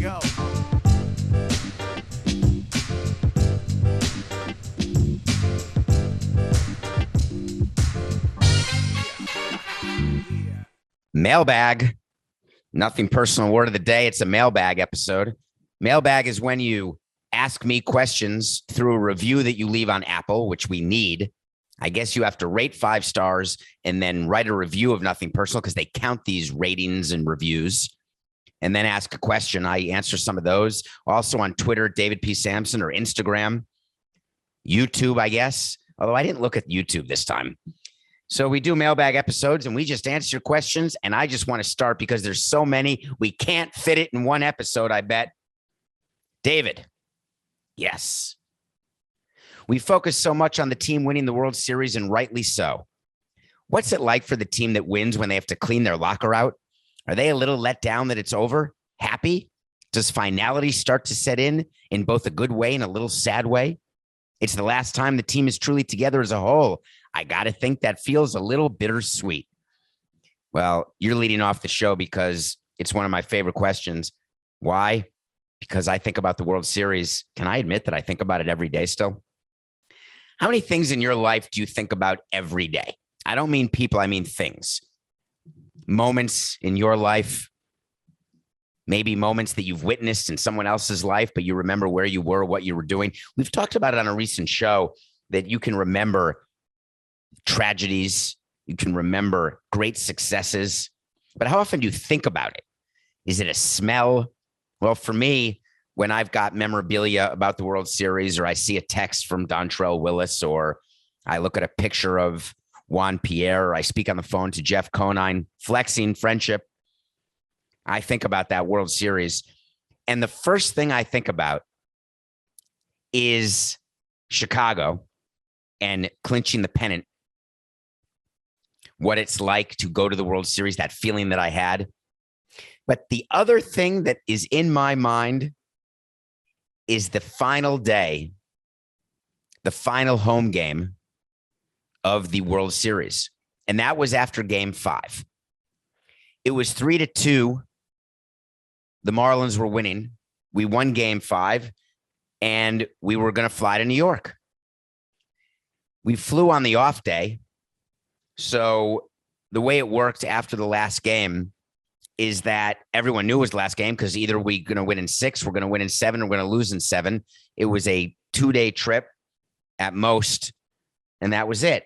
go. Mailbag. Nothing personal word of the day. It's a mailbag episode. Mailbag is when you ask me questions through a review that you leave on Apple, which we need. I guess you have to rate 5 stars and then write a review of Nothing Personal because they count these ratings and reviews, and then ask a question. I answer some of those. Also on Twitter, David P. Samson, or Instagram, YouTube, I guess. Although I didn't look at YouTube this time. So we do mailbag episodes and we just answer your questions. And I just want to start because there's so many. We can't fit it in one episode, I bet. David. Yes. We focus so much on the team winning the World Series, and rightly so. What's it like for the team that wins when they have to clean their locker out? Are they a little let down that it's over? Happy? Does finality start to set in both a good way and a little sad way? It's the last time the team is truly together as a whole. I got to think that feels a little bittersweet. Well, you're leading off the show because it's one of my favorite questions. Why? Because I think about the World Series. Can I admit that I think about it every day still? How many things in your life do you think about every day? I don't mean people, I mean things. Moments in your life, maybe moments that you've witnessed in someone else's life, but you remember where you were, what you were doing. We've talked about it on a recent show that you can remember tragedies, you can remember great successes, but how often do you think about it? Is it a smell? Well, for me, when I've got memorabilia about the World Series, or I see a text from Dontrell Willis, or I look at a picture of Juan Pierre, or I speak on the phone to Jeff Conine, flexing friendship, I think about that World Series. And the first thing I think about is Chicago and clinching the pennant. What it's like to go to the World Series, that feeling that I had. But the other thing that is in my mind is the final day, the final home game of the World Series. And that was after Game 5. It was 3-2. The Marlins were winning. We won Game 5, and we were going to fly to New York. We flew on the off day. So the way it worked after the last game is that everyone knew it was the last game because either we're going to win in 6, we're going to win in 7, or we're going to lose in 7. It was a 2-day trip at most, and that was it.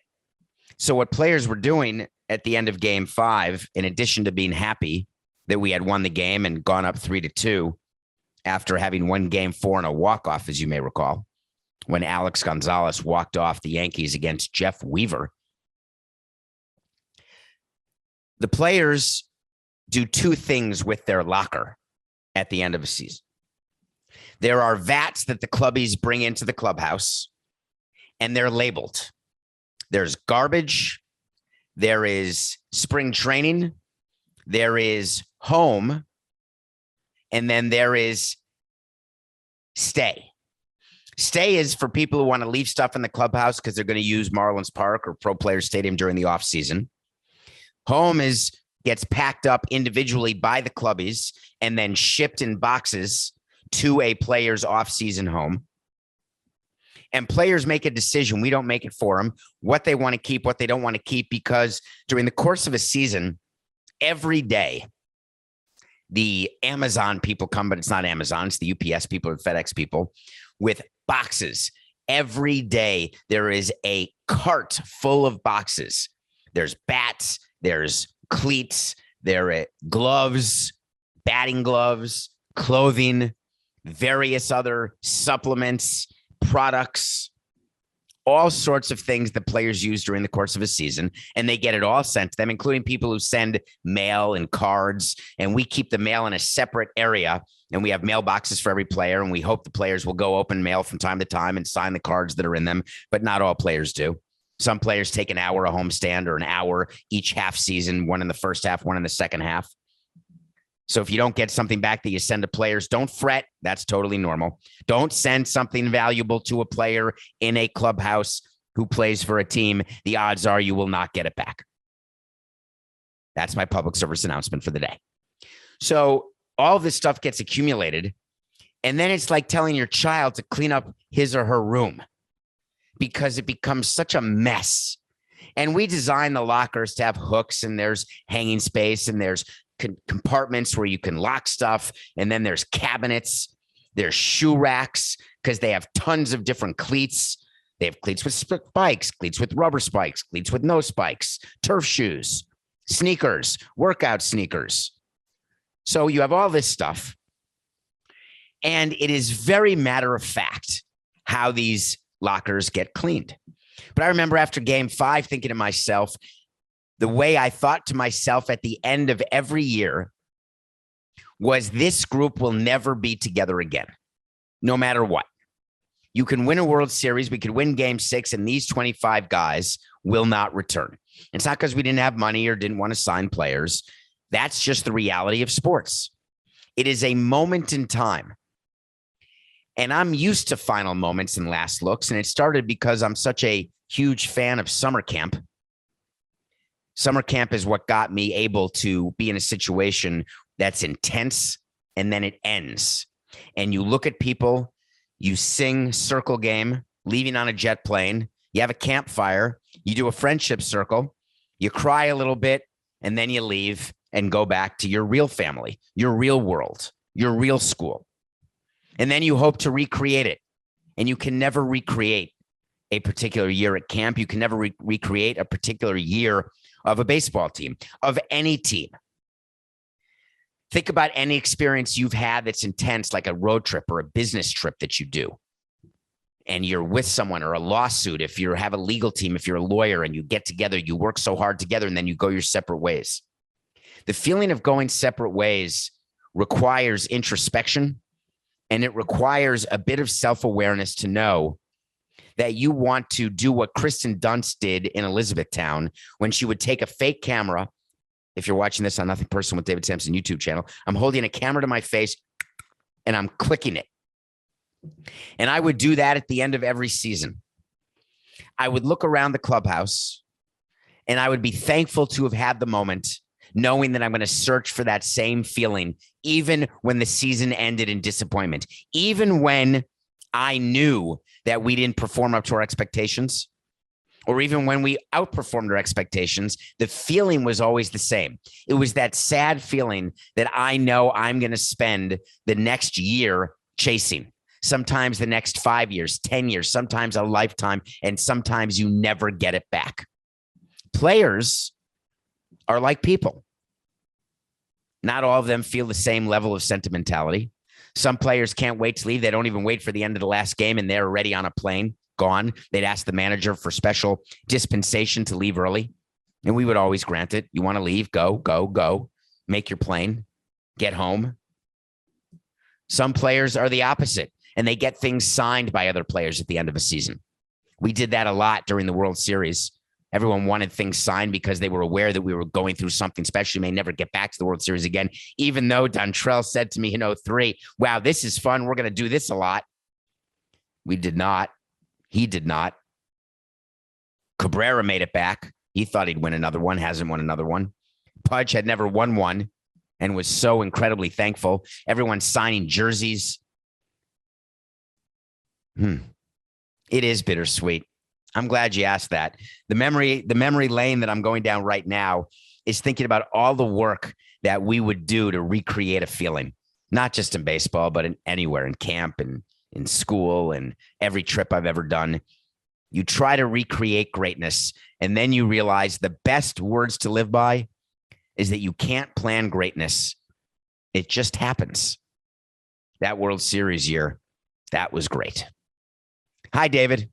So what players were doing at the end of Game 5, in addition to being happy that we had won the game and gone up 3-2 after having won Game 4 in a walk-off, as you may recall, when Alex Gonzalez walked off the Yankees against Jeff Weaver. The players do 2 things with their locker at the end of a season. There are vats that the clubbies bring into the clubhouse, and they're labeled. There's garbage. There is spring training. There is home. And then there is stay. Stay is for people who want to leave stuff in the clubhouse because they're going to use Marlins Park or Pro Players Stadium during the offseason. Home gets packed up individually by the clubbies and then shipped in boxes to a player's off-season home. And players make a decision. We don't make it for them, what they want to keep, what they don't want to keep, because during the course of a season, every day, the Amazon people come, but it's not Amazon. It's the UPS people or FedEx people with boxes. Every day, there is a cart full of boxes. There's bats. There's cleats, there are gloves, batting gloves, clothing, various other supplements, products, all sorts of things that players use during the course of a season. And they get it all sent to them, including people who send mail and cards. And we keep the mail in a separate area. And we have mailboxes for every player. And we hope the players will go open mail from time to time and sign the cards that are in them. But not all players do. Some players take an hour a homestand or an hour each half season, one in the first half, one in the second half. So if you don't get something back that you send to players, don't fret. That's totally normal. Don't send something valuable to a player in a clubhouse who plays for a team. The odds are you will not get it back. That's my public service announcement for the day. So all this stuff gets accumulated. And then it's like telling your child to clean up his or her room because it becomes such a mess. And we design the lockers to have hooks, and there's hanging space, and there's compartments where you can lock stuff. And then there's cabinets, there's shoe racks, because they have tons of different cleats. They have cleats with spikes, cleats with rubber spikes, cleats with no spikes, turf shoes, sneakers, workout sneakers. So you have all this stuff. And it is very matter of fact how these lockers get cleaned. But I remember after game 5 thinking to myself, the way I thought to myself at the end of every year was, this group will never be together again, no matter what. You can win a World Series, we could win game 6, and these 25 guys will not return. It's not because we didn't have money or didn't want to sign players. That's just the reality of sports. It is a moment in time. And I'm used to final moments and last looks. And it started because I'm such a huge fan of summer camp. Summer camp is what got me able to be in a situation that's intense, and then it ends. And you look at people, you sing circle game, leaving on a jet plane, you have a campfire, you do a friendship circle, you cry a little bit, and then you leave and go back to your real family, your real world, your real school. And then you hope to recreate it. And you can never recreate a particular year at camp. You can never recreate a particular year of a baseball team, of any team. Think about any experience you've had that's intense, like a road trip or a business trip that you do. And you're with someone, or a lawsuit. If you have a legal team, if you're a lawyer and you get together, you work so hard together, and then you go your separate ways. The feeling of going separate ways requires introspection. And it requires a bit of self-awareness to know that you want to do what Kristen Dunst did in Elizabethtown, when she would take a fake camera. If you're watching this on Nothing Personal with David Samson YouTube channel, I'm holding a camera to my face and I'm clicking it. And I would do that at the end of every season. I would look around the clubhouse and I would be thankful to have had the moment, knowing that I'm going to search for that same feeling, even when the season ended in disappointment, even when I knew that we didn't perform up to our expectations, or even when we outperformed our expectations, the feeling was always the same. It was that sad feeling that I know I'm going to spend the next year chasing, sometimes the next 5 years, 10 years, sometimes a lifetime, and sometimes you never get it back. Players are like people. Not all of them feel the same level of sentimentality. Some players can't wait to leave. They don't even wait for the end of the last game, and they're already on a plane, gone. They'd ask the manager for special dispensation to leave early, and we would always grant it. You want to leave? Go, go, go. Make your plane. Get home. Some players are the opposite, and they get things signed by other players at the end of a season. We did that a lot during the World Series. Everyone wanted things signed because they were aware that we were going through something special. We may never get back to the World Series again, even though Dontrell said to me in 2003, wow, this is fun. We're going to do this a lot. We did not. He did not. Cabrera made it back. He thought he'd win another one, hasn't won another one. Pudge had never won one and was so incredibly thankful. Everyone's signing jerseys. It is bittersweet. I'm glad you asked that. The memory lane that I'm going down right now is thinking about all the work that we would do to recreate a feeling, not just in baseball, but in anywhere, in camp and in school and every trip I've ever done. You try to recreate greatness, and then you realize the best words to live by is that you can't plan greatness. It just happens. That World Series year, that was great. Hi, David.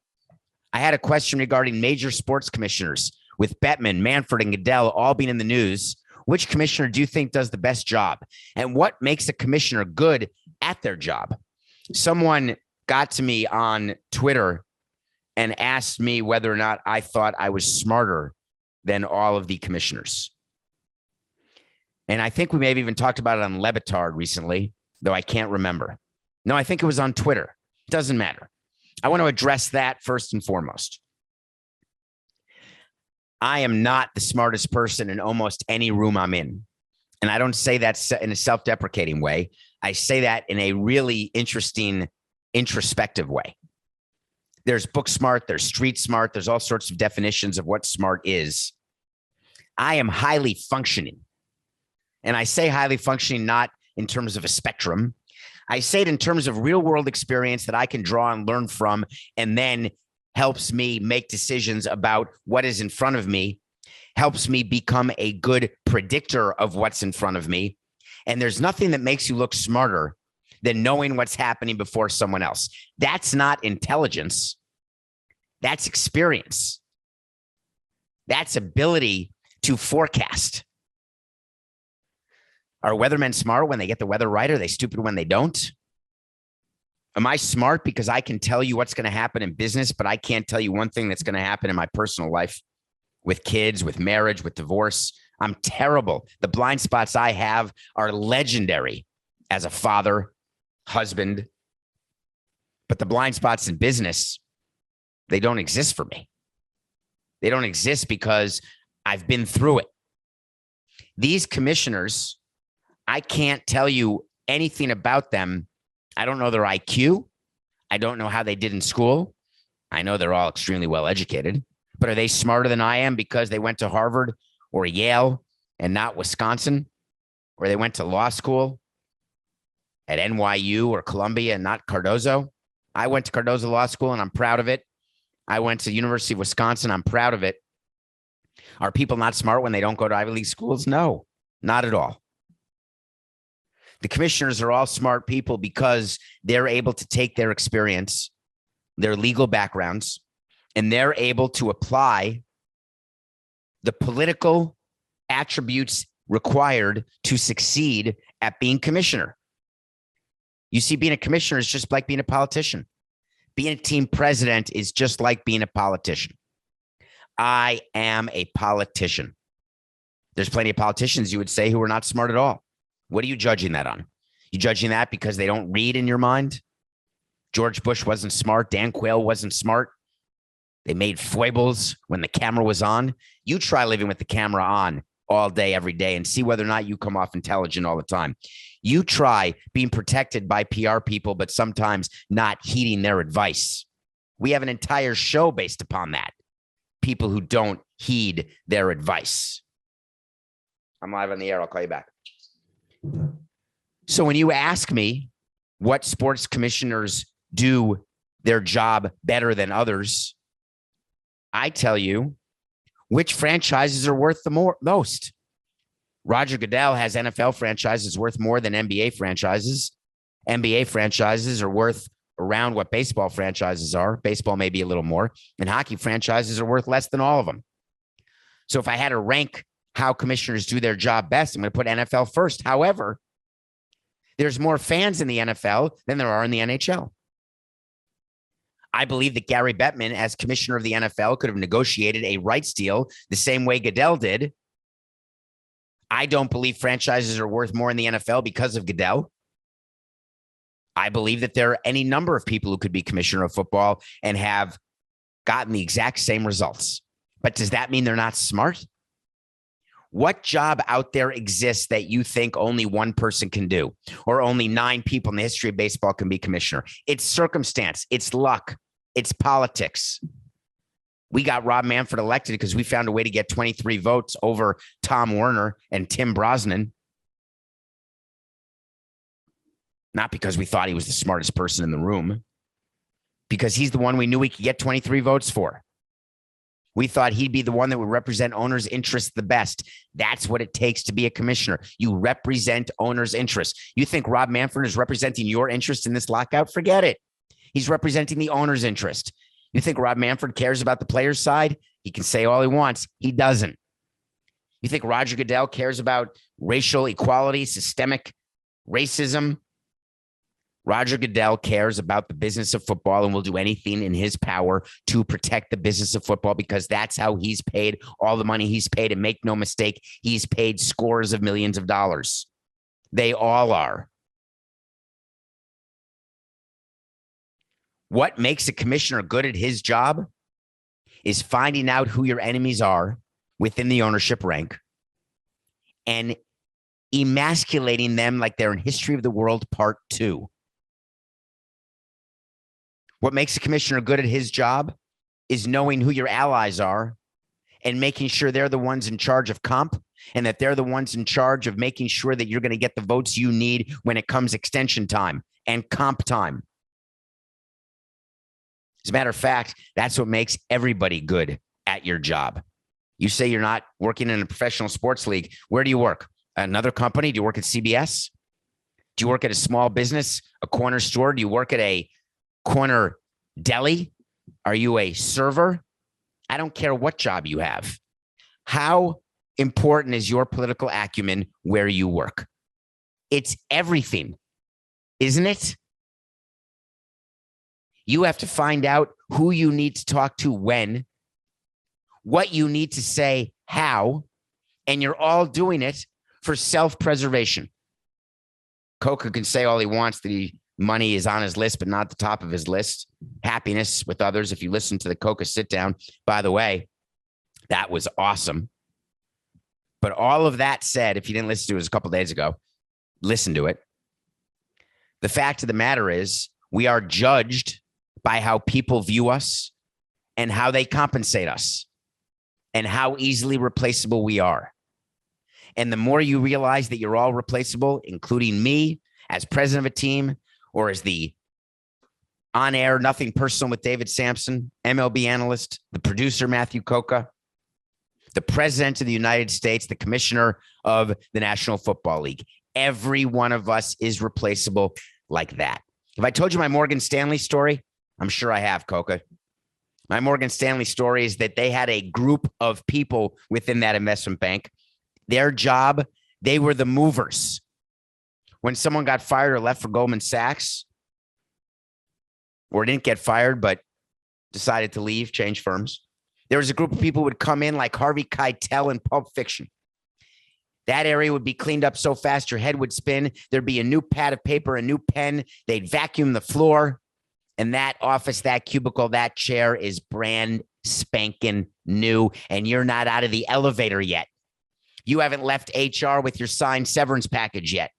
I had a question regarding major sports commissioners. With Bettman, Manfred, and Goodell all being in the news, which commissioner do you think does the best job? And what makes a commissioner good at their job? Someone got to me on Twitter and asked me whether or not I thought I was smarter than all of the commissioners. And I think we may have even talked about it on Le Batard recently, though I can't remember. No, I think it was on Twitter. Doesn't matter. I want to address that first and foremost. I am not the smartest person in almost any room I'm in. And I don't say that in a self-deprecating way. I say that in a really interesting, introspective way. There's book smart, there's street smart, there's all sorts of definitions of what smart is. I am highly functioning. And I say highly functioning not in terms of a spectrum. I say it in terms of real world experience that I can draw and learn from, and then helps me make decisions about what is in front of me, helps me become a good predictor of what's in front of me. And there's nothing that makes you look smarter than knowing what's happening before someone else. That's not intelligence. That's experience. That's ability to forecast. Are weathermen smart when they get the weather right? Are they stupid when they don't? Am I smart because I can tell you what's going to happen in business, but I can't tell you one thing that's going to happen in my personal life with kids, with marriage, with divorce? I'm terrible. The blind spots I have are legendary as a father, husband. But the blind spots in business, they don't exist for me. They don't exist because I've been through it. These commissioners, I can't tell you anything about them. I don't know their IQ. I don't know how they did in school. I know they're all extremely well educated, but are they smarter than I am because they went to Harvard or Yale and not Wisconsin? Or they went to law school at NYU or Columbia and not Cardozo? I went to Cardozo Law School and I'm proud of it. I went to University of Wisconsin. I'm proud of it. Are people not smart when they don't go to Ivy League schools? No, not at all. The commissioners are all smart people because they're able to take their experience, their legal backgrounds, and they're able to apply the political attributes required to succeed at being commissioner. You see, being a commissioner is just like being a politician. Being a team president is just like being a politician. I am a politician. There's plenty of politicians you would say who are not smart at all. What are you judging that on? You judging that because they don't read in your mind? George Bush wasn't smart. Dan Quayle wasn't smart. They made foibles when the camera was on. You try living with the camera on all day, every day, and see whether or not you come off intelligent all the time. You try being protected by PR people, but sometimes not heeding their advice. We have an entire show based upon that. People who don't heed their advice. I'm live on the air. I'll call you back. So when you ask me what sports commissioners do their job better than others, I tell you which franchises are worth the most. Roger Goodell has NFL franchises worth more than NBA franchises. NBA franchises are worth around what baseball franchises are. Baseball may be a little more, and hockey franchises are worth less than all of them. So if I had to rank how commissioners do their job best, I'm going to put NFL first. However, there's more fans in the NFL than there are in the NHL. I believe that Gary Bettman, as commissioner of the NFL, could have negotiated a rights deal the same way Goodell did. I don't believe franchises are worth more in the NFL because of Goodell. I believe that there are any number of people who could be commissioner of football and have gotten the exact same results. But does that mean they're not smart? What job out there exists that you think only one person can do, or only 9 people in the history of baseball can be commissioner? It's circumstance. It's luck. It's politics. We got Rob Manfred elected because we found a way to get 23 votes over Tom Werner and Tim Brosnan. Not because we thought he was the smartest person in the room, because he's the one we knew we could get 23 votes for. We thought he'd be the one that would represent owners' interests the best. That's what it takes to be a commissioner. You represent owners' interests. You think Rob Manfred is representing your interest in this lockout? Forget it. He's representing the owner's interest. You think Rob Manfred cares about the player's side? He can say all he wants. He doesn't. You think Roger Goodell cares about racial equality, systemic racism? Roger Goodell cares about the business of football and will do anything in his power to protect the business of football, because that's how he's paid all the money he's paid. And make no mistake, he's paid scores of millions of dollars. They all are. What makes a commissioner good at his job is finding out who your enemies are within the ownership rank and emasculating them like they're in History of the World Part 2. What makes a commissioner good at his job is knowing who your allies are and making sure they're the ones in charge of comp, and that they're the ones in charge of making sure that you're going to get the votes you need when it comes extension time and comp time. As a matter of fact, that's what makes everybody good at your job. You say you're not working in a professional sports league. Where do you work? Another company? Do you work at CBS? Do you work at a small business, a corner store? Do you work at a corner deli? Are you a server? I don't care what job you have. How important is your political acumen where you work? It's everything, isn't it? You have to find out who you need to talk to when, what you need to say how, and you're all doing it for self-preservation. Coca can say all he wants that money is on his list, but not at the top of his list. Happiness with others. If you listen to the Coca sit down, by the way, that was awesome. But all of that said, if you didn't listen to it a couple of days ago, listen to it. The fact of the matter is we are judged by how people view us and how they compensate us and how easily replaceable we are. And the more you realize that you're all replaceable, including me as president of a team or as the on-air Nothing Personal with David Samson, MLB analyst, the producer Matthew Coca, the president of the United States, the commissioner of the National Football League. Every one of us is replaceable like that. Have I told you my Morgan Stanley story? I'm sure I have, Coca. My Morgan Stanley story is that they had a group of people within that investment bank. Their job, they were the movers. When someone got fired or left for Goldman Sachs, or didn't get fired, but decided to leave, change firms, there was a group of people who would come in like Harvey Keitel in Pulp Fiction. That area would be cleaned up so fast your head would spin. There'd be a new pad of paper, a new pen. They'd vacuum the floor. And that office, that cubicle, that chair is brand spanking new. And you're not out of the elevator yet. You haven't left HR with your signed severance package yet.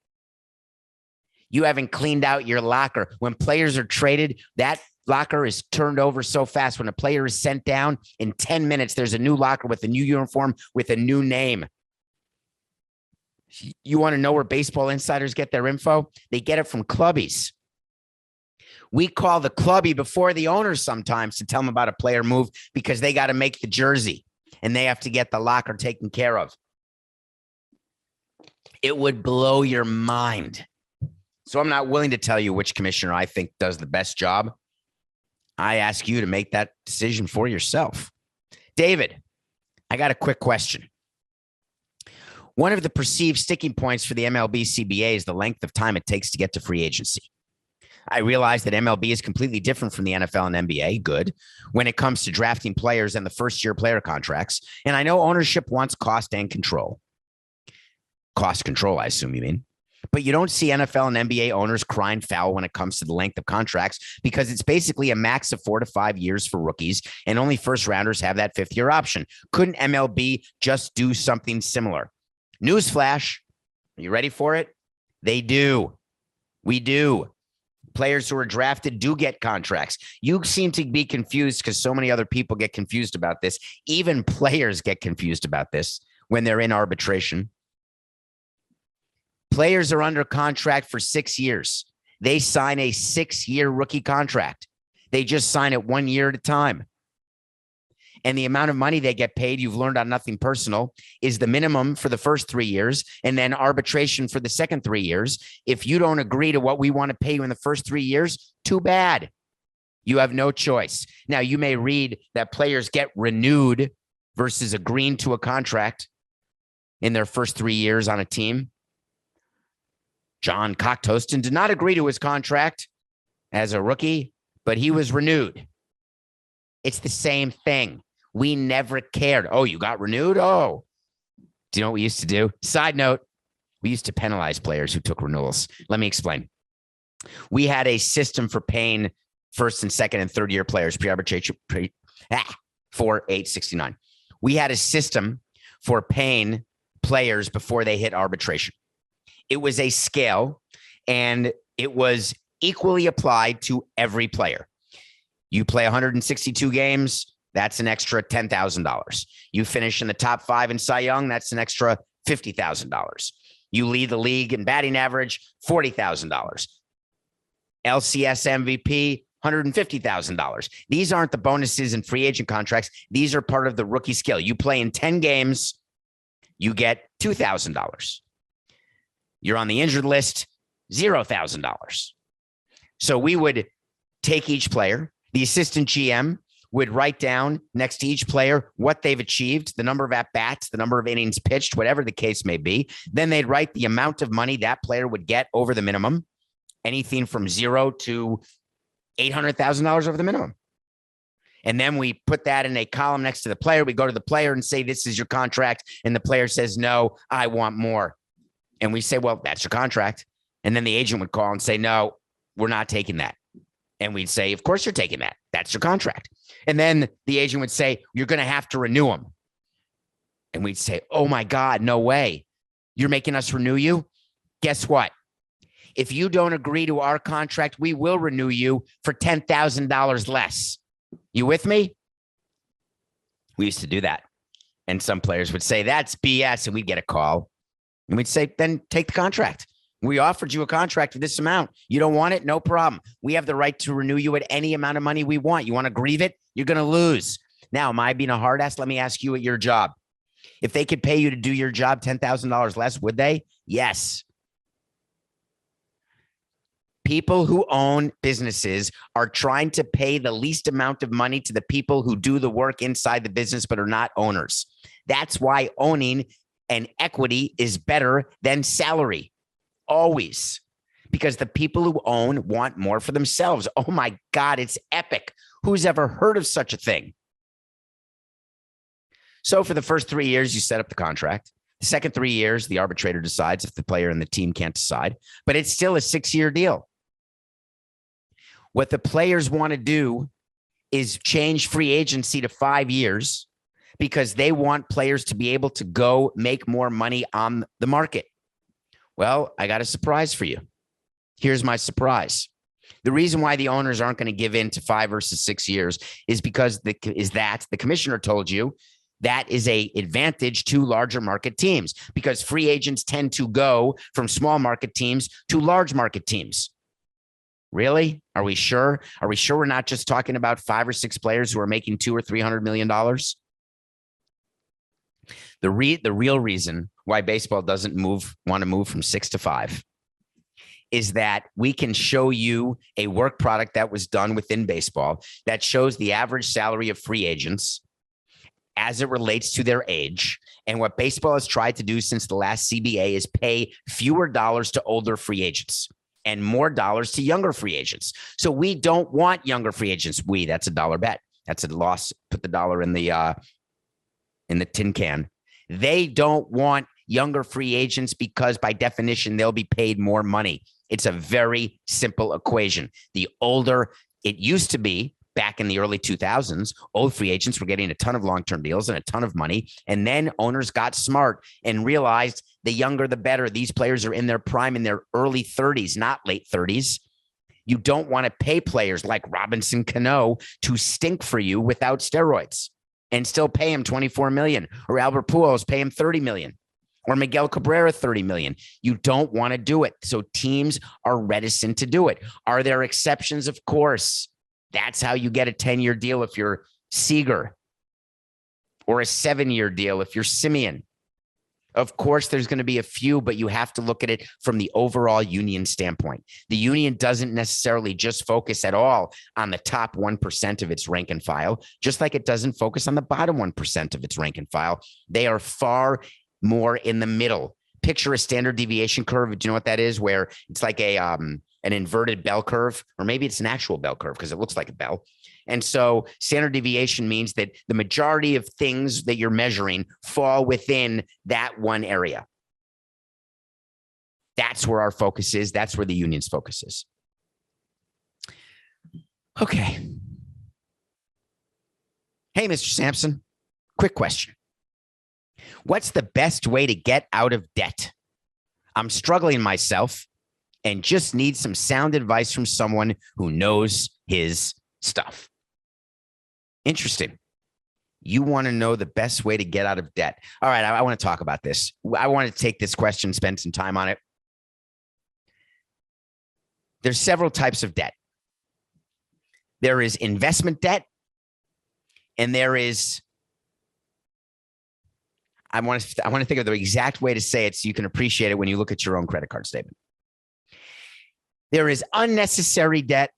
You haven't cleaned out your locker. When players are traded, that locker is turned over so fast. When a player is sent down, in 10 minutes, there's a new locker with a new uniform with a new name. You want to know where baseball insiders get their info? They get it from clubbies. We call the clubby before the owners sometimes to tell them about a player move because they got to make the jersey and they have to get the locker taken care of. It would blow your mind. So I'm not willing to tell you which commissioner I think does the best job. I ask you to make that decision for yourself. David, I got a quick question. One of the perceived sticking points for the MLB CBA is the length of time it takes to get to free agency. I realize that MLB is completely different from the NFL and NBA. Good. When it comes to drafting players and the first-year player contracts. And I know ownership wants cost and control. Cost control, I assume you mean. But you don't see NFL and NBA owners crying foul when it comes to the length of contracts because it's basically a max of 4 to 5 years for rookies, and only first rounders have that fifth-year option. Couldn't MLB just do something similar? Newsflash. Are you ready for it? They do. We do. Players who are drafted do get contracts. You seem to be confused because so many other people get confused about this. Even players get confused about this when they're in arbitration. Players are under contract for 6 years. They sign a 6-year rookie contract. They just sign it 1 year at a time. And the amount of money they get paid, you've learned on Nothing Personal, is the minimum for the first 3 years and then arbitration for the second 3 years. If you don't agree to what we want to pay you in the first 3 years, too bad. You have no choice. Now, you may read that players get renewed versus agreeing to a contract in their first 3 years on a team. John Cocktoaston did not agree to his contract as a rookie, but he was renewed. It's the same thing. We never cared. Oh, you got renewed? Oh, do you know what we used to do? Side note, we used to penalize players who took renewals. Let me explain. We had a system for paying first and second and third year players pre-arbitration, 4-8-69. We had a system for paying players before they hit arbitration. It was a scale, and it was equally applied to every player. You play 162 games, that's an extra $10,000. You finish in the top 5 in Cy Young, that's an extra $50,000. You lead the league in batting average, $40,000. LCS MVP, $150,000. These aren't the bonuses and free agent contracts. These are part of the rookie scale. You play in 10 games, you get $2,000. You're on the injured list, $0,000. So we would take each player. The assistant GM would write down next to each player what they've achieved, the number of at-bats, the number of innings pitched, whatever the case may be. Then they'd write the amount of money that player would get over the minimum, anything from $0 to $800,000 over the minimum. And then we put that in a column next to the player. We go to the player and say, this is your contract. And the player says, no, I want more. And we say, well, that's your contract. And then the agent would call and say, no, we're not taking that. And we'd say, of course you're taking that. That's your contract. And then the agent would say, you're going to have to renew them. And we'd say, oh my God, no way. You're making us renew you? Guess what? If you don't agree to our contract, we will renew you for $10,000 less. You with me? We used to do that. And some players would say, that's BS. And we'd get a call. And we'd say, then take the contract. We offered you a contract for this amount. You don't want it? No problem. We have the right to renew you at any amount of money we want. You want to grieve it? You're going to lose. Now, am I being a hard ass? Let me ask you at your job. If they could pay you to do your job $10,000 less, would they? Yes. People who own businesses are trying to pay the least amount of money to the people who do the work inside the business but are not owners. That's why owning and equity is better than salary. Always. Because the people who own want more for themselves. Oh my God, it's epic. Who's ever heard of such a thing? So for the first 3 years, you set up the contract. The second 3 years, the arbitrator decides if the player and the team can't decide, but it's still a 6-year deal. What the players want to do is change free agency to 5 years because they want players to be able to go make more money on the market. Well, I got a surprise for you. Here's my surprise. The reason why the owners aren't going to give in to 5 versus 6 years is because the commissioner told you that is an advantage to larger market teams because free agents tend to go from small market teams to large market teams. Really? Are we sure? Are we sure we're not just talking about 5 or 6 players who are making $200 or $300 million? The real reason why baseball doesn't want to move from 6 to 5 is that we can show you a work product that was done within baseball that shows the average salary of free agents as it relates to their age. And what baseball has tried to do since the last CBA is pay fewer dollars to older free agents and more dollars to younger free agents. So we don't want younger free agents. That's a dollar bet. That's a loss. Put the dollar in the tin can. They don't want younger free agents because by definition, they'll be paid more money. It's a very simple equation. The older it used to be back in the early 2000s, old free agents were getting a ton of long-term deals and a ton of money. And then owners got smart and realized the younger, the better. These players are in their prime in their early 30s, not late 30s. You don't want to pay players like Robinson Cano to stink for you without steroids and still pay him $24 million, or Albert Pujols pay him $30 million, or Miguel Cabrera $30 million. You don't want to do it. So teams are reticent to do it. Are there exceptions? Of course. That's how you get a 10-year deal if you're Seager, or a 7-year deal if you're Simeon. Of course, there's going to be a few, but you have to look at it from the overall union standpoint. The union doesn't necessarily just focus at all on the top 1% of its rank and file, just like it doesn't focus on the bottom 1% of its rank and file. They are far more in the middle. Picture a standard deviation curve. Do you know what that is? Where it's like an inverted bell curve, or maybe it's an actual bell curve because it looks like a bell. And so standard deviation means that the majority of things that you're measuring fall within that one area. That's where our focus is. That's where the union's focus is. Okay. Hey, Mr. Samson, quick question. What's the best way to get out of debt? I'm struggling myself and just need some sound advice from someone who knows his stuff. Interesting. You want to know the best way to get out of debt. All right, I want to talk about this. I want to take this question, spend some time on it. There's several types of debt. There is investment debt, and there is, I want to think of the exact way to say it so you can appreciate it when you look at your own credit card statement. There is unnecessary debt,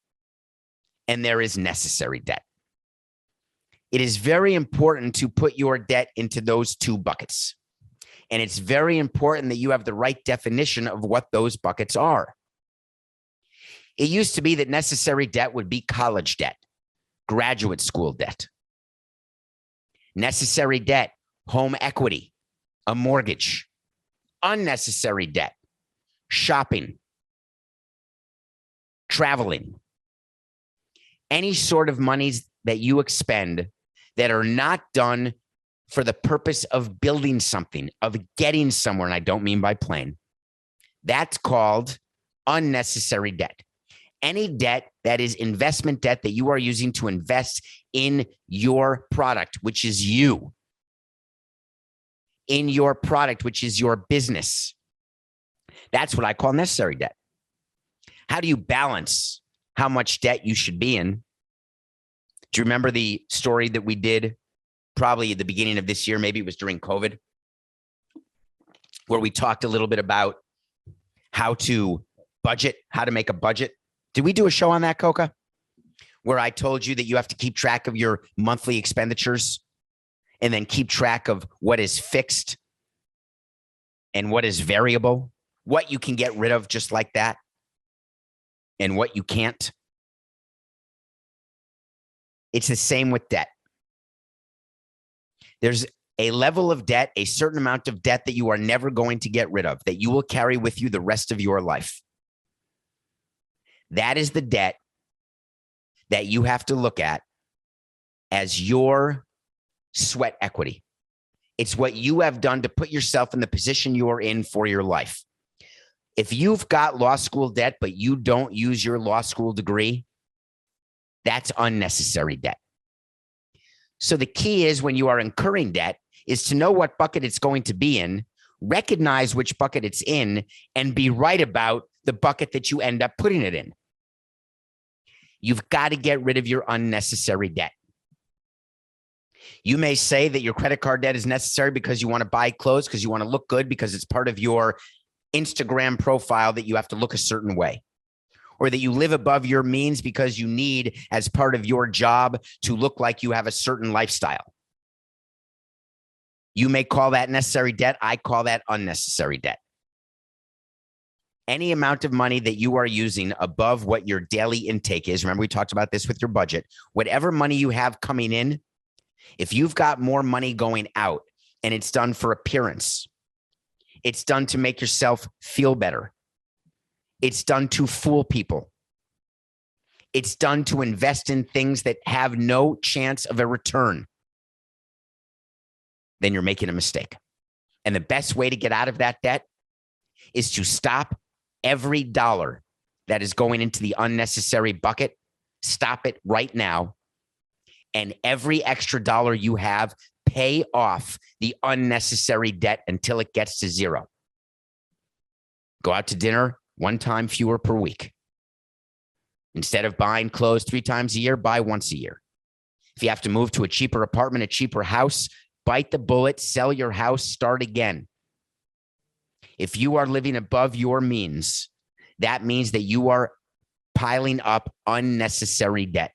and there is necessary debt. It is very important to put your debt into those two buckets. And it's very important that you have the right definition of what those buckets are. It used to be that necessary debt would be college debt, graduate school debt. Necessary debt, home equity, a mortgage. Unnecessary debt, shopping, traveling. Any sort of monies that you expend that are not done for the purpose of building something, of getting somewhere, and I don't mean by plane. That's called unnecessary debt. Any debt that is investment debt that you are using to invest in your product, which is you, in your product, which is your business. That's what I call necessary debt. How do you balance how much debt you should be in? Do you remember the story that we did probably at the beginning of this year? Maybe it was during COVID, where we talked a little bit about how to budget, how to make a budget. Did we do a show on that, Coca? Where I told you that you have to keep track of your monthly expenditures and then keep track of what is fixed and what is variable, what you can get rid of just like that and what you can't. It's the same with debt. There's a level of debt, a certain amount of debt that you are never going to get rid of, that you will carry with you the rest of your life. That is the debt that you have to look at as your sweat equity. It's what you have done to put yourself in the position you are in for your life. If you've got law school debt, but you don't use your law school degree, that's unnecessary debt. So the key is when you are incurring debt is to know what bucket it's going to be in, recognize which bucket it's in, and be right about the bucket that you end up putting it in. You've got to get rid of your unnecessary debt. You may say that your credit card debt is necessary because you want to buy clothes, because you want to look good, because it's part of your Instagram profile that you have to look a certain way, or that you live above your means because you need, as part of your job, to look like you have a certain lifestyle. You may call that necessary debt. I call that unnecessary debt. Any amount of money that you are using above what your daily intake is, remember we talked about this with your budget, whatever money you have coming in, if you've got more money going out and it's done for appearance, it's done to make yourself feel better, it's done to fool people, it's done to invest in things that have no chance of a return, then you're making a mistake. And the best way to get out of that debt is to stop every dollar that is going into the unnecessary bucket. Stop it right now. And every extra dollar you have, pay off the unnecessary debt until it gets to zero. Go out to dinner one time fewer per week. Instead of buying clothes 3 times a year, buy once a year. If you have to move to a cheaper apartment, a cheaper house, bite the bullet, sell your house, start again. If you are living above your means, that means that you are piling up unnecessary debt.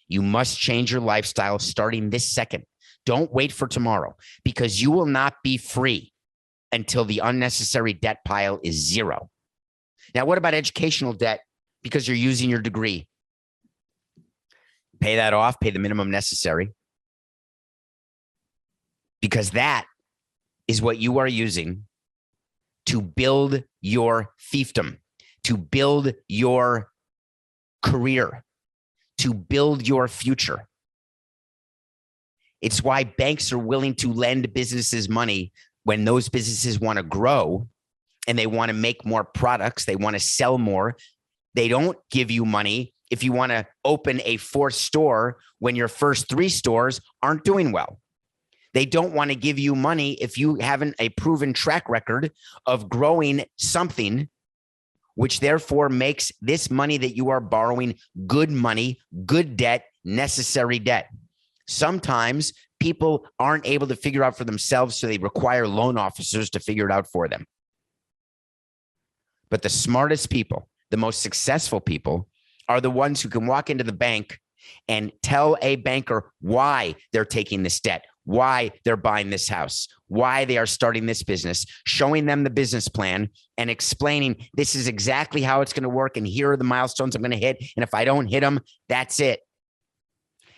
You must change your lifestyle starting this second. Don't wait for tomorrow, because you will not be free until the unnecessary debt pile is zero. Now, what about educational debt? Because you're using your degree. Pay that off, pay the minimum necessary. Because that is what you are using to build your fiefdom, to build your career, to build your future. It's why banks are willing to lend businesses money when those businesses want to grow, and they want to make more products. They want to sell more. They don't give you money if you want to open a 4th store when your first 3 stores aren't doing well. They don't want to give you money if you haven't a proven track record of growing something, which therefore makes this money that you are borrowing good money, good debt, necessary debt. Sometimes people aren't able to figure out for themselves, so they require loan officers to figure it out for them. But the smartest people, the most successful people, are the ones who can walk into the bank and tell a banker why they're taking this debt, why they're buying this house, why they are starting this business, showing them the business plan and explaining this is exactly how it's going to work. And here are the milestones I'm going to hit. And if I don't hit them, that's it.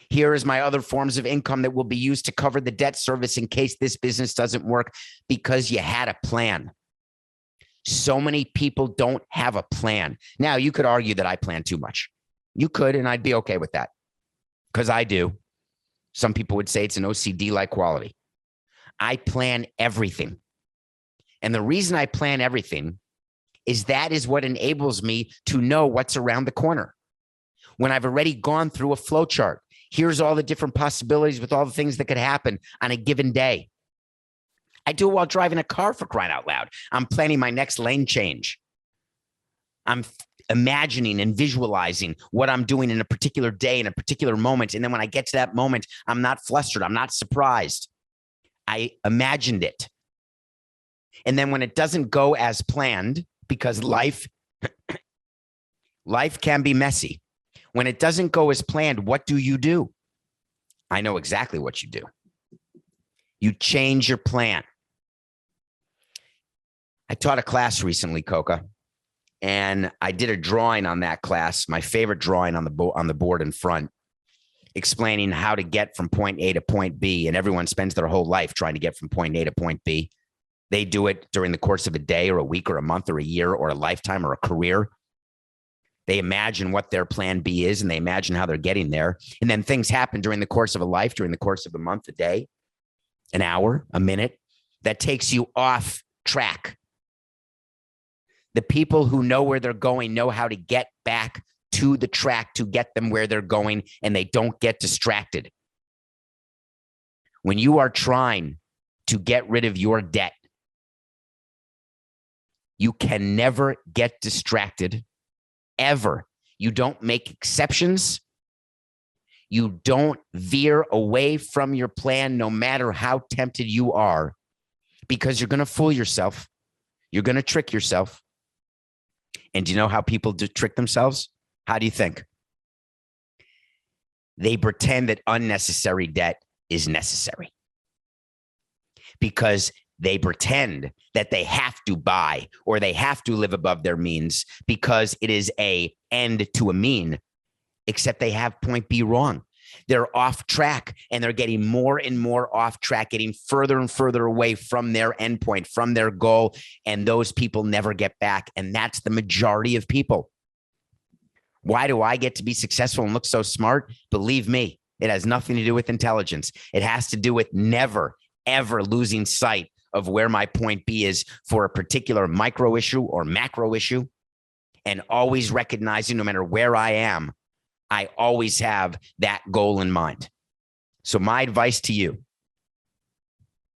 Here is my other forms of income that will be used to cover the debt service in case this business doesn't work, because you had a plan. So many people don't have a plan. Now, you could argue that I plan too much. You could, and I'd be okay with that, because I do. Some people would say it's an OCD-like quality. I plan everything. And the reason I plan everything is that is what enables me to know what's around the corner. When I've already gone through a flow chart, here's all the different possibilities with all the things that could happen on a given day. I do it while driving a car, for crying out loud. I'm planning my next lane change. I'm imagining and visualizing what I'm doing in a particular day, in a particular moment. And then when I get to that moment, I'm not flustered. I'm not surprised. I imagined it. And then when it doesn't go as planned, because life can be messy. When it doesn't go as planned, what do? I know exactly what you do. You change your plan. I taught a class recently, Coca, and I did a drawing on that class, my favorite drawing on the board in front, explaining how to get from point A to point B. And everyone spends their whole life trying to get from point A to point B. They do it during the course of a day or a week or a month or a year or a lifetime or a career. They imagine what their plan B is, and they imagine how they're getting there. And then things happen during the course of a life, during the course of a month, a day, an hour, a minute, that takes you off track. The people who know where they're going know how to get back to the track to get them where they're going, and they don't get distracted. When you are trying to get rid of your debt, you can never get distracted, ever. You don't make exceptions. You don't veer away from your plan, no matter how tempted you are, because you're going to fool yourself. You're going to trick yourself. And do you know how people do trick themselves? How do you think? They pretend that unnecessary debt is necessary, because they pretend that they have to buy or they have to live above their means because it is an end to a mean, except they have point B wrong. They're off track, and they're getting more and more off track, getting further and further away from their endpoint, from their goal. And those people never get back. And that's the majority of people. Why do I get to be successful and look so smart? Believe me, it has nothing to do with intelligence. It has to do with never, ever losing sight of where my point B is for a particular micro issue or macro issue, and always recognizing, no matter where I am, I always have that goal in mind. So my advice to you,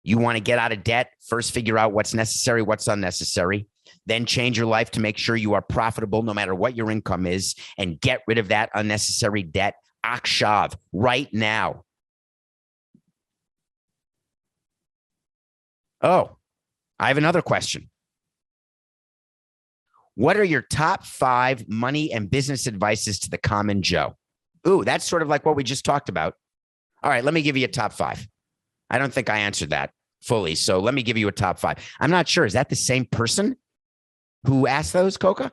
you want to get out of debt, first figure out what's necessary, what's unnecessary, then change your life to make sure you are profitable no matter what your income is, and get rid of that unnecessary debt. Akshav, right now. Oh, I have another question. What are your top 5 money and business advices to the common Joe? Ooh, that's sort of like what we just talked about. All right, let me give you a top 5. I don't think I answered that fully, so let me give you a top 5. I'm not sure. Is that the same person who asked those, Coca?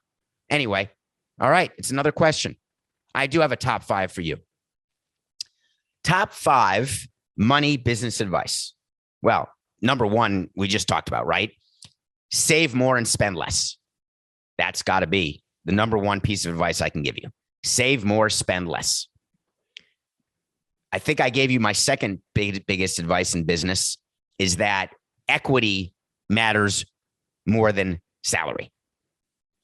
Anyway, all right, it's another question. I do have a top 5 for you. Top 5 money business advice. Well, number 1, we just talked about, right? Save more and spend less. That's got to be the number 1 piece of advice I can give you. Save more, spend less. I think I gave you my second biggest advice in business, is that equity matters more than salary.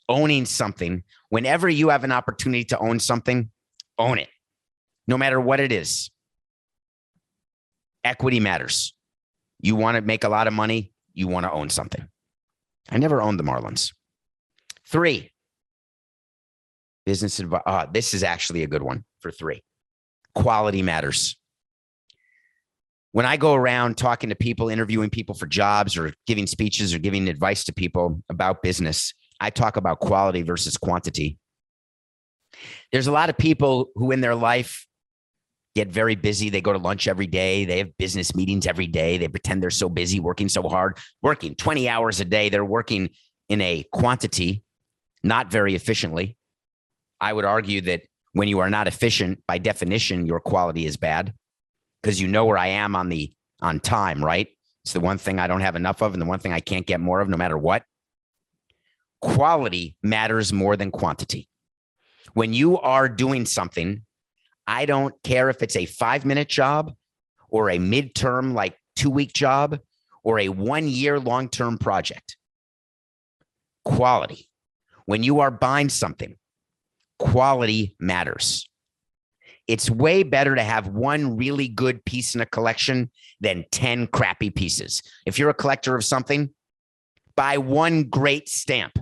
Owning something, whenever you have an opportunity to own something, own it, no matter what it is. Equity matters. You want to make a lot of money, you want to own something. I never owned the Marlins. 3, business advice. This is actually a good one for 3. Quality matters. When I go around talking to people, interviewing people for jobs or giving speeches or giving advice to people about business, I talk about quality versus quantity. There's a lot of people who in their life get very busy. They go to lunch every day. They have business meetings every day. They pretend they're so busy, working so hard, working 20 hours a day. They're working in a quantity, not very efficiently. I would argue that when you are not efficient, by definition, your quality is bad because you know where I am on time, right? It's the one thing I don't have enough of and the one thing I can't get more of no matter what. Quality matters more than quantity. When you are doing something, I don't care if it's a 5-minute job or a midterm, like 2-week job or a 1-year long-term project. Quality. When you are buying something, quality matters. It's way better to have one really good piece in a collection than 10 crappy pieces. If you're a collector of something, buy one great stamp,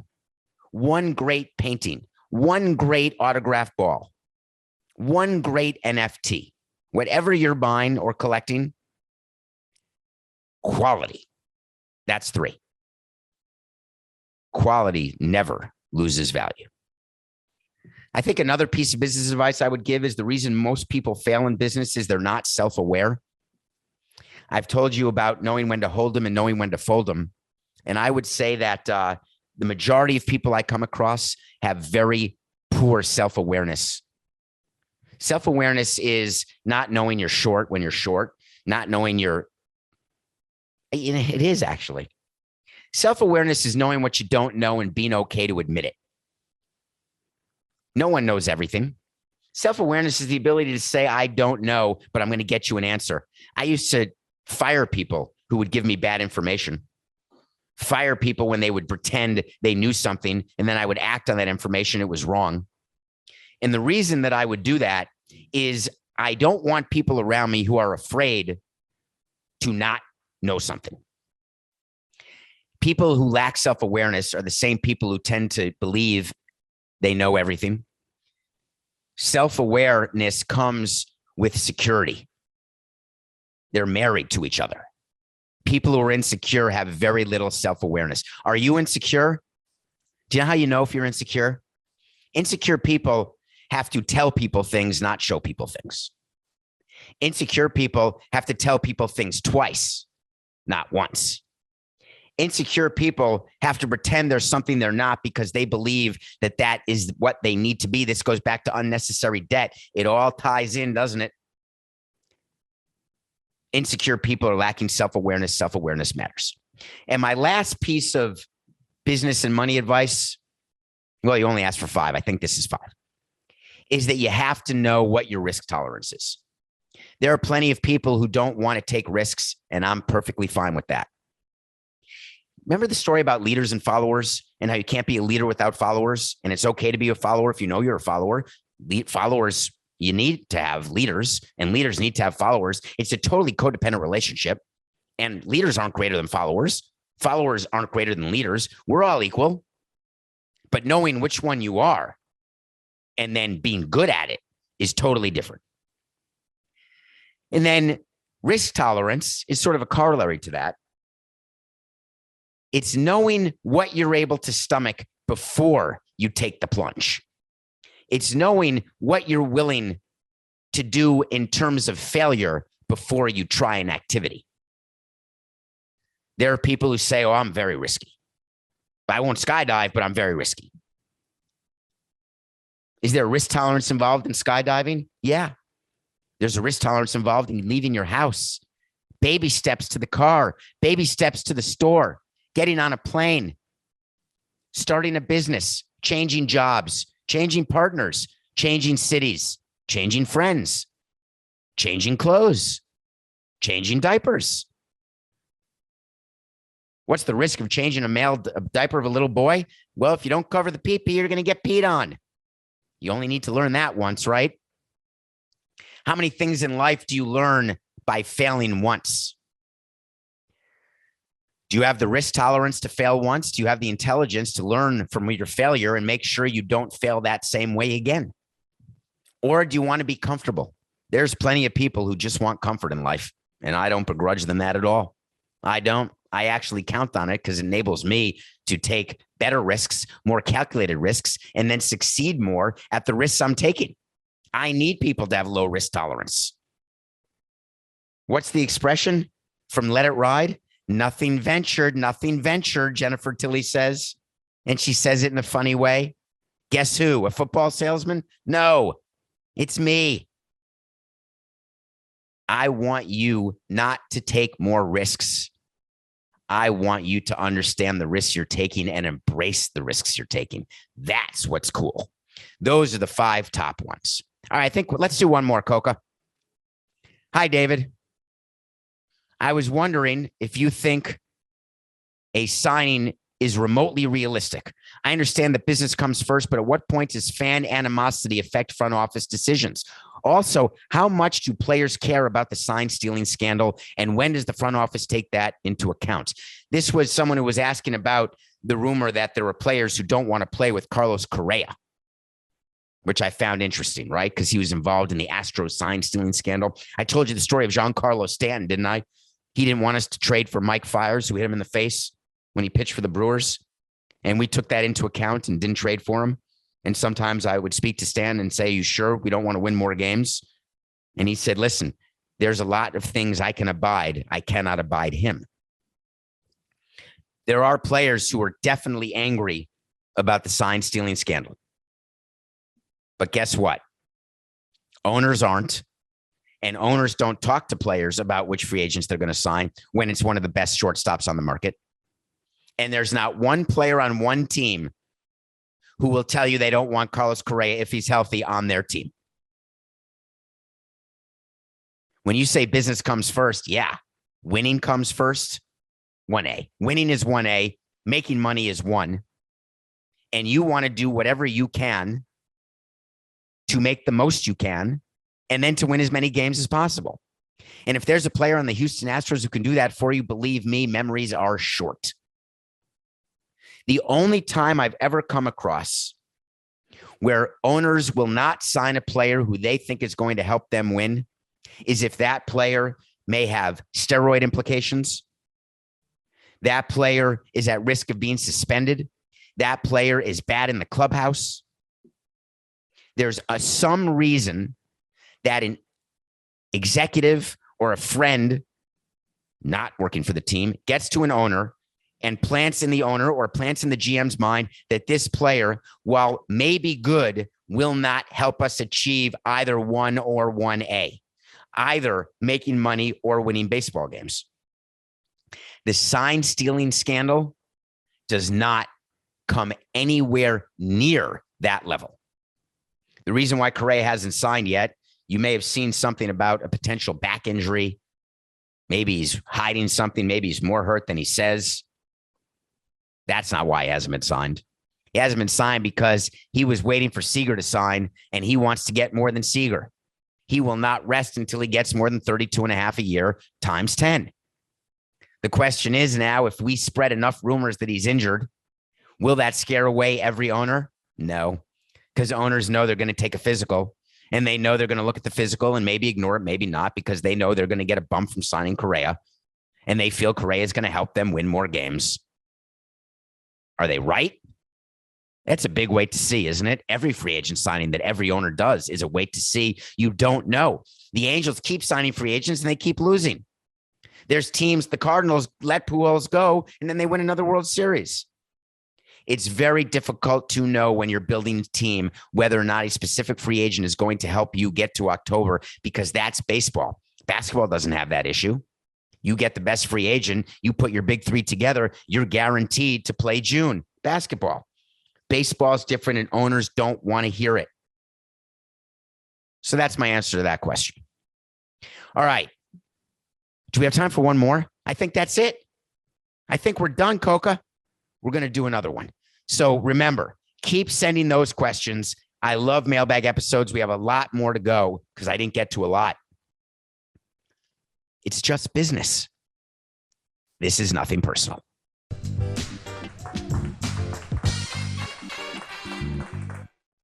one great painting, one great autograph ball, one great NFT. Whatever you're buying or collecting, quality. That's 3. Quality never loses value. I think another piece of business advice I would give is the reason most people fail in business is they're not self-aware. I've told you about knowing when to hold them and knowing when to fold them. And I would say that the majority of people I come across have very poor self-awareness. Self-awareness is not knowing you're short when you're short, not knowing it is actually. Self-awareness is knowing what you don't know and being okay to admit it. No one knows everything. Self-awareness is the ability to say, I don't know, but I'm going to get you an answer. I used to fire people who would give me bad information, fire people when they would pretend they knew something, and then I would act on that information. It was wrong. And the reason that I would do that is I don't want people around me who are afraid to not know something. People who lack self-awareness are the same people who tend to believe they know everything. Self-awareness comes with security. They're married to each other. People who are insecure have very little self-awareness. Are you insecure? Do you know how you know if you're insecure? Insecure people have to tell people things, not show people things. Insecure people have to tell people things twice, not once. Insecure people have to pretend there's something they're not because they believe that that is what they need to be. This goes back to unnecessary debt. It all ties in, doesn't it? Insecure people are lacking self-awareness. Self-awareness matters. And my last piece of business and money advice, well, you only asked for 5. I think this is 5, is that you have to know what your risk tolerance is. There are plenty of people who don't want to take risks, and I'm perfectly fine with that. Remember the story about leaders and followers and how you can't be a leader without followers, and it's okay to be a follower if you know you're a follower. Followers, you need to have leaders, and leaders need to have followers. It's a totally codependent relationship, and leaders aren't greater than followers. Followers aren't greater than leaders. We're all equal, but knowing which one you are and then being good at it is totally different. And then risk tolerance is sort of a corollary to that. It's knowing what you're able to stomach before you take the plunge. It's knowing what you're willing to do in terms of failure before you try an activity. There are people who say, oh, I'm very risky. I won't skydive, but I'm very risky. Is there a risk tolerance involved in skydiving? Yeah. There's a risk tolerance involved in leaving your house. Baby steps to the car, baby steps to the store, getting on a plane, starting a business, changing jobs, changing partners, changing cities, changing friends, changing clothes, changing diapers. What's the risk of changing a diaper of a little boy? Well, if you don't cover the pee-pee, you're going to get peed on. You only need to learn that once, right? How many things in life do you learn by failing once? Do you have the risk tolerance to fail once? Do you have the intelligence to learn from your failure and make sure you don't fail that same way again? Or do you want to be comfortable? There's plenty of people who just want comfort in life, and I don't begrudge them that at all. I don't. I actually count on it because it enables me to take better risks, more calculated risks, and then succeed more at the risks I'm taking. I need people to have low risk tolerance. What's the expression from Let It Ride? Nothing ventured, Jennifer Tilly says. And she says it in a funny way. Guess who? A football salesman? No, it's me. I want you not to take more risks. I want you to understand the risks you're taking and embrace the risks you're taking. That's what's cool. Those are the 5 top ones. All right, let's do one more, Coca. Hi, David. I was wondering if you think a signing is remotely realistic. I understand that business comes first, but at what point does fan animosity affect front office decisions? Also, how much do players care about the sign stealing scandal, and when does the front office take that into account? This was someone who was asking about the rumor that there were players who don't want to play with Carlos Correa, which I found interesting, right? Because he was involved in the Astros sign stealing scandal. I told you the story of Giancarlo Stanton, didn't I? He didn't want us to trade for Mike Fiers, who hit him in the face when he pitched for the Brewers. And we took that into account and didn't trade for him. And sometimes I would speak to Stan and say, you sure we don't want to win more games? And he said, listen, there's a lot of things I can abide. I cannot abide him. There are players who are definitely angry about the sign stealing scandal. But guess what? Owners aren't. And owners don't talk to players about which free agents they're going to sign when it's one of the best shortstops on the market. And there's not one player on one team who will tell you they don't want Carlos Correa if he's healthy on their team. When you say business comes first, yeah, winning comes first, 1A. Winning is 1A. Making money is 1. And you want to do whatever you can to make the most you can and then to win as many games as possible. And if there's a player on the Houston Astros who can do that for you, believe me, memories are short. The only time I've ever come across where owners will not sign a player who they think is going to help them win is if that player may have steroid implications. That player is at risk of being suspended. That player is bad in the clubhouse. There's some reason that an executive or a friend not working for the team gets to an owner and plants in the owner or plants in the GM's mind that this player, while maybe good, will not help us achieve either 1 or 1A, either making money or winning baseball games. The sign stealing scandal does not come anywhere near that level. The reason why Correa hasn't signed yet, you may have seen something about a potential back injury. Maybe he's hiding something. Maybe he's more hurt than he says. That's not why he hasn't been signed. He hasn't been signed because he was waiting for Seager to sign, and he wants to get more than Seager. He will not rest until he gets more than 32.5 a year times 10. The question is now, if we spread enough rumors that he's injured, will that scare away every owner? No, because owners know they're going to take a physical, and they know they're going to look at the physical and maybe ignore it, maybe not, because they know they're going to get a bump from signing Correa, and they feel Correa is going to help them win more games. Are they right? That's a big wait to see, isn't it? Every free agent signing that every owner does is a wait to see. You don't know. The Angels keep signing free agents and they keep losing. There's teams, the Cardinals let Pujols go and then they win another World Series. It's very difficult to know when you're building a team whether or not a specific free agent is going to help you get to October, because that's baseball. Basketball doesn't have that issue. You get the best free agent, you put your big 3 together, you're guaranteed to play June. Basketball. Baseball is different and owners don't want to hear it. So that's my answer to that question. All right. Do we have time for one more? I think that's it. I think we're done, Coca. We're going to do another one. So remember, keep sending those questions. I love mailbag episodes. We have a lot more to go because I didn't get to a lot. It's just business. This is nothing personal.